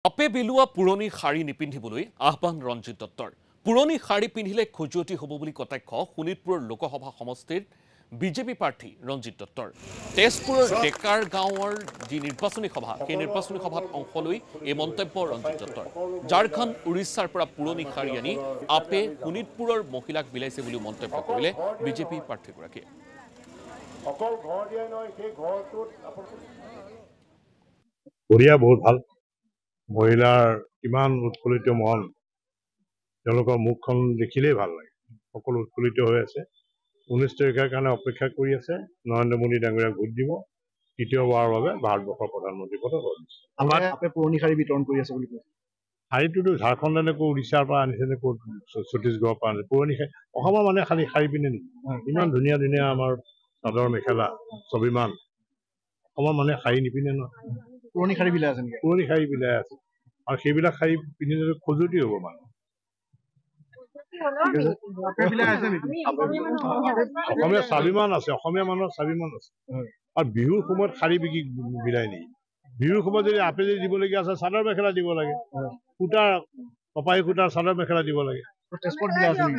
আপে বিলুৱা পুৰণি শাৰী নিপিন্ধিবলৈ আহ্বান ৰঞ্জিত দত্তৰ। পুৰণি শাৰী পিন্ধিলে খজুৱতি হ'ব বুলি কটাক্ষ শোণিতপুৰৰ লোকসভা সমষ্টিৰ বিজেপি প্ৰাৰ্থী ৰঞ্জিত দত্তৰ। তেজপুৰৰ ডেকাৰ গাঁৱৰ যি নিৰ্বাচনী সভা সেই নিৰ্বাচনী সভাত অংশ লৈ এই মন্তব্য ৰঞ্জিত দত্তৰ। ঝাৰখণ্ড উৰিষ্যাৰ পৰা পুৰণি শাৰী আনি আপে শোণিতপুৰৰ মহিলাক বিলাইছে বুলি মন্তব্য কৰিলে বিজেপি প্ৰাৰ্থীগৰাকীয়ে। বঢ়িয়া, বহুত ভাল। মহিলাৰ কিমান উৎফুল্লিত মন, তেওঁলোকৰ মুখখন দেখিলেই ভাল লাগে। সকলো উৎফুল্লিত হৈ আছে। 19 তাৰিখৰ কাৰণে অপেক্ষা কৰি আছে। নৰেন্দ্ৰ মোদী ডাঙৰীয়াক ভোট দিব, তৃতীয়বাৰৰ বাবে ভাৰতবৰ্ষৰ প্ৰধানমন্ত্ৰী পদত অধিষ্ঠিত। আমাৰ আপে পুৰণি শাৰী বিতৰণ কৰি আছে বুলি কৈছে। শাৰীটোতো ঝাৰখণ্ডে নে উৰিষ্যাৰ পৰা আনিছে নে ক'ত ছত্তীশগড়ৰ পৰা আনিছে। পুৰণি শাৰী অসমৰ মানুহে খালি শাৰী পিন্ধে নেকি? ইমান ধুনীয়া ধুনীয়া আমাৰ চাদৰ মেখেলা স্বাভিমান, অসমৰ মানুহে শাৰী নিপিন্ধে নহয়। পুৰণি শাৰী বিলাই আছে নেকি? পুৰণি শাৰী বিলাই আছে, আৰু সেইবিলাক শাৰী পিন্ধিলে খজুৱতি হ'ব মানুহ। অসমীয়া স্বাভিমান আছে, অসমীয়া মানুহৰ স্বাভিমান আছে। আৰু বিহুৰ সময়ত শাৰী বিকি বিলাই নেকি? বিহুৰ সময়ত যদি আপেল দিবলগীয়া আছে, চাদৰ মেখেলা দিব লাগে। সূতাৰ কপাহী সূতাৰ চাদৰ মেখেলা দিব লাগে। তেজপুৰত বিলাই আছে নেকি?